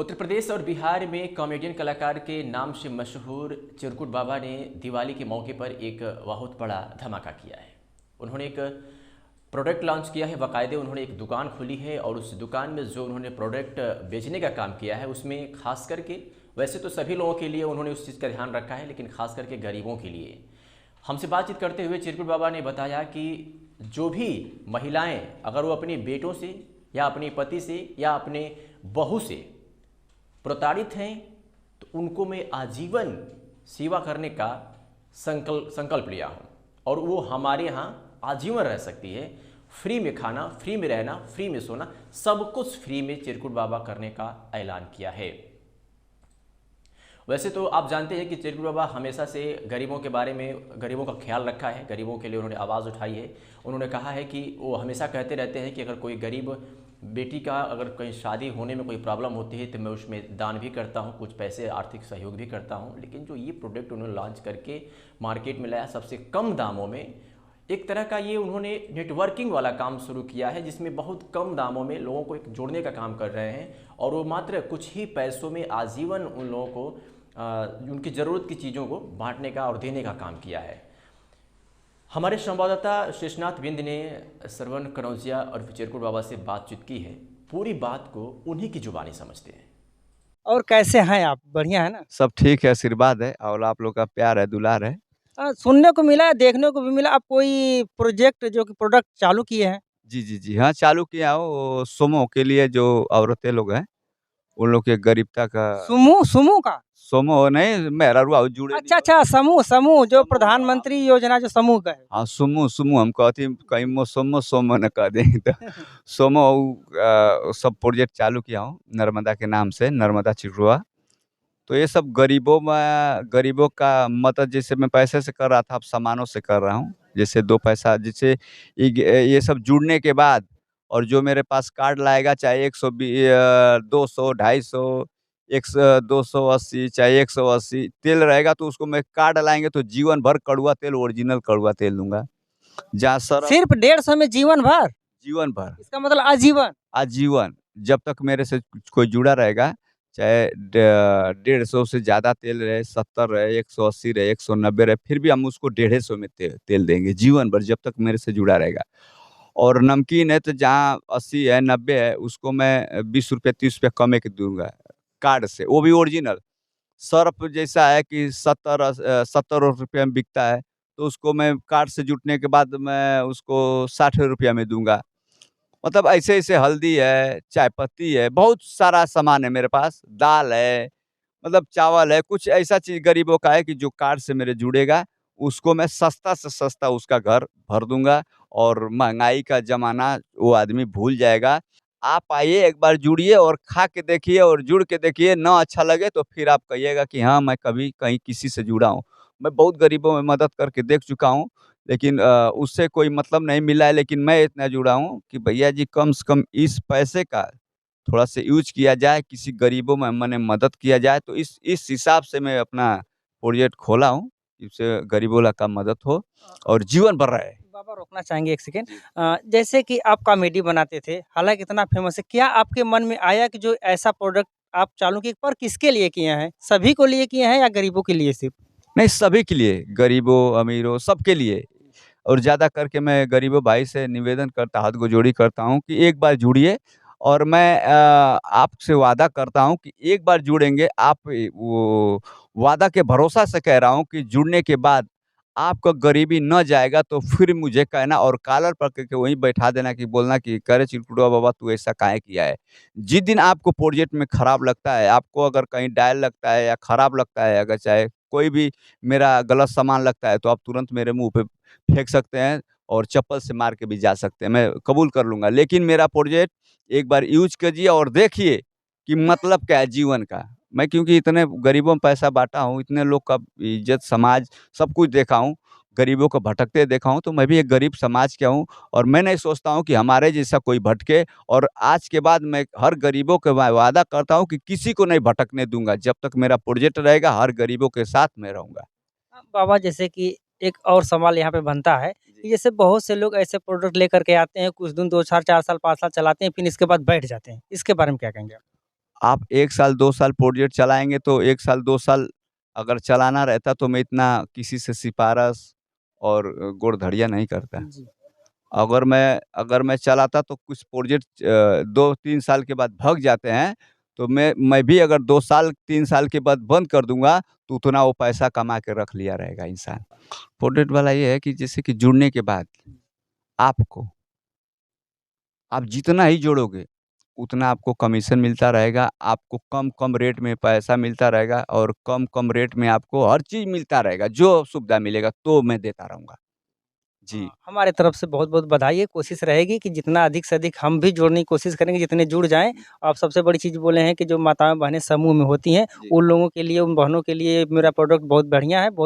उत्तर प्रदेश और बिहार में कॉमेडियन कलाकार के नाम से मशहूर चिरकुट बाबा ने दिवाली के मौके पर एक बहुत बड़ा धमाका किया है। उन्होंने एक प्रोडक्ट लॉन्च किया है, बाकायदे उन्होंने एक दुकान खोली है और उस दुकान में जो उन्होंने प्रोडक्ट बेचने का काम किया है उसमें खास करके, वैसे तो सभी लोगों के लिए उन्होंने उस चीज़ का ध्यान रखा है, लेकिन खास करके गरीबों के लिए। हमसे बातचीत करते हुए चिरकुट बाबा ने बताया कि जो भी महिलाएं अगर वो अपने बेटों से या अपने पति से या अपने बहू से प्रताड़ित हैं तो उनको मैं आजीवन सेवा करने का संकल्प लिया हूँ और वो हमारे यहाँ आजीवन रह सकती है। फ्री में खाना, फ्री में रहना, फ्री में सोना, सब कुछ फ्री में चिरकुट बाबा करने का ऐलान किया है। वैसे तो आप जानते हैं कि चिरकुट बाबा हमेशा से गरीबों के बारे में, गरीबों का ख्याल रखा है, गरीबों के लिए उन्होंने आवाज़ उठाई है। उन्होंने कहा है कि वो हमेशा कहते रहते हैं कि अगर कोई गरीब बेटी का अगर कहीं शादी होने में कोई प्रॉब्लम होती है तो मैं उसमें दान भी करता हूं, कुछ पैसे आर्थिक सहयोग भी करता हूं। लेकिन जो ये प्रोडक्ट उन्होंने लॉन्च करके मार्केट में लाया सबसे कम दामों में, एक तरह का ये उन्होंने नेटवर्किंग वाला काम शुरू किया है जिसमें बहुत कम दामों में लोगों को एक जोड़ने का काम कर रहे हैं और वो मात्र कुछ ही पैसों में आजीवन उन लोगों को उनकी ज़रूरत की चीज़ों को बांटने का और देने का काम किया है। हमारे संवाददाता शेषनाथ बिंद ने श्रवण कनौजिया और चिरकुट बाबा से बातचीत की है। पूरी बात को उन्हीं की जुबानी समझते हैं। और कैसे हैं आप? बढ़िया है ना? सब ठीक है, आशीर्वाद है और आप लोग का प्यार है, दुलार है। सुनने को मिला है, देखने को भी मिला, आप कोई प्रोजेक्ट जो कि प्रोडक्ट चालू किए हैं। जी। हाँ, चालू किया हो वो सोमो के लिए जो औरतें लोग हैं, उन लोग के गरीबता का समूह समूह का? सोमो नहीं मेहरारूआ जुड़े नहीं अच्छा, हो अच्छा, समूह समूह जो समूह प्रधानमंत्री योजना जो समूह का है। हाँ, सुमु हम कहती कहीं सोमो सोमो न कह दें तो सोमो सब प्रोजेक्ट चालू किया हूँ नर्मदा के नाम से, नर्मदा चिड़ुआ। तो ये सब गरीबों का मदद जैसे मैं पैसे से कर रहा था, अब सामानों से कर रहा हूँ। जैसे 2 पैसा जैसे ये सब जुड़ने के बाद और जो मेरे पास कार्ड लाएगा चाहे 200, 250, 280 चाहे 180 तेल रहेगा तो उसको मैं कार्ड लाएँगे तो जीवन भर कड़वा तेल, ओरिजिनल कड़वा तेल दूँगा। जहाँ सरफ सिर्फ 150 में जीवन भर? जीवन भर, इसका मतलब आजीवन? आजीवन जब तक मेरे से कोई जुड़ा रहेगा, चाहे 150 से ज़्यादा तेल रहे, 70 रहे, 180 रहे, 190 रहे, फिर भी हम उसको 150 में तेल देंगे जीवन भर जब तक मेरे से जुड़ा रहेगा। और नमकीन है तो जहाँ 80 है, 90 है, उसको मैं ₹20 ₹30 कम के दूँगा कार्ड से, वो भी ओरिजिनल। सर्फ़ जैसा है कि 70 रुपए में बिकता है, तो उसको मैं कार्ड से जुटने के बाद मैं उसको ₹60 में दूँगा। मतलब ऐसे-ऐसे हल्दी है, चाय पत्ती है, बहुत सारा सामान है मेरे पास, दाल है, मतलब चावल है, कुछ ऐसा चीज़ गरीबों का है कि जो कार्ड से मेरे जुड़ेगा, उसको मैं सस्ता से सस्ता उसका घर भर दूँगा और महँगाई का ज़माना वो आदमी भूल जाएगा। आप आइए, एक बार जुड़िए और खा के देखिए और जुड़ के देखिए, ना अच्छा लगे तो फिर आप कहिएगा कि हाँ, मैं कभी कहीं किसी से जुड़ा हूँ। मैं बहुत गरीबों में मदद करके देख चुका हूँ, लेकिन उससे कोई मतलब नहीं मिला है, लेकिन मैं इतना जुड़ा हूँ कि भैया जी कम से कम इस पैसे का थोड़ा-सा यूज़ किया जाए, किसी गरीबों में मने मदद किया जाए, तो इस हिसाब से मैं अपना प्रोजेक्ट खोला हूँ, इससे गरीबों ला का मदद हो और जीवन भर रहे। बाबा रोकना चाहेंगे 1 सेकंड। जी। जैसे कि आप कॉमेडी बनाते थे, हालाँकि इतना फेमस है, क्या आपके मन में आया कि जो ऐसा प्रोडक्ट आप चालू किए, पर किसके लिए किए हैं? सभी को लिए किए हैं या गरीबों के लिए सिर्फ? नहीं, सभी के लिए, गरीबों, अमीरों, सबके लिए और ज़्यादा करके मैं गरीबों भाई से निवेदन करता हाथ जोड़ी करता हूँ कि एक बार जुड़िए और मैं आपसे वादा करता हूँ कि एक बार जुड़ेंगे आप वो वादा के भरोसा से कह रहा हूँ कि जुड़ने के बाद आपका गरीबी न जाएगा तो फिर मुझे कहना और कॉलर पकड़ के वहीं बैठा देना कि बोलना कि कह रहे चिरकुटवा बाबा तू ऐसा काहे किया है? जिस दिन आपको प्रोजेक्ट में खराब लगता है, आपको अगर कहीं डायल लगता है या खराब लगता है, अगर चाहे कोई भी मेरा गलत सामान लगता है तो आप तुरंत मेरे मुँह पे फेंक सकते हैं और चप्पल से मार के भी जा सकते हैं, मैं कबूल कर लूँगा। लेकिन मेरा प्रोजेक्ट एक बार यूज़ कीजिए और देखिए कि मतलब क्या है जीवन का। मैं क्योंकि इतने गरीबों में पैसा बाँटा हूँ, इतने लोग का इज़्ज़त, समाज सब कुछ देखा हूँ, गरीबों को भटकते देखा हूँ, तो मैं भी एक गरीब समाज का हूँ और मैं नहीं सोचता हूँ कि हमारे जैसा कोई भटके और आज के बाद मैं हर गरीबों के वादा करता हूँ कि किसी को नहीं भटकने दूँगा। जब तक मेरा प्रोजेक्ट रहेगा, हर गरीबों के साथ मैं रहूँगा। बाबा जैसे कि एक और सवाल यहाँ पे बनता है कि जी। जैसे बहुत से लोग ऐसे प्रोडक्ट लेकर के आते हैं, कुछ दिन 2 साल, 4 साल, 5 साल चलाते हैं, फिर इसके बाद बैठ जाते हैं। इसके बारे में क्या कहेंगे आप? आप 1 साल 2 साल प्रोजेक्ट चलाएँगे तो 1 साल 2 साल अगर चलाना रहता तो मैं इतना किसी से सिफ़ारिश और गोड़-धड़िया नहीं करता। जी। अगर मैं चलाता तो कुछ प्रोजेक्ट 2-3 साल के बाद भग जाते हैं, तो मैं भी अगर 2 साल 3 साल के बाद बंद कर दूँगा, तो उतना वो पैसा कमा के रख लिया रहेगा इंसान। प्रोडक्ट वाला ये है कि जैसे कि जुड़ने के बाद आपको आप जितना ही जोड़ोगे, उतना आपको कमीशन मिलता रहेगा, आपको कम-कम रेट में पैसा मिलता रहेगा और कम-कम रेट में आपको हर चीज़ मिलता रहेगा, जो सुविधा मिलेगा तो मैं देता रहूँगा। जी। हमारे तरफ से बहुत-बहुत बधाई है, कोशिश रहेगी कि जितना अधिक से अधिक हम भी जोड़ने की कोशिश करेंगे, जितने जुड़ जाएँ। आप सबसे बड़ी चीज़ बोले हैं कि जो माताएँ-बहनें समूह में होती हैं, जी। उन लोगों के लिए, उन बहनों के लिए मेरा प्रोडक्ट बहुत बढ़िया है। बहुत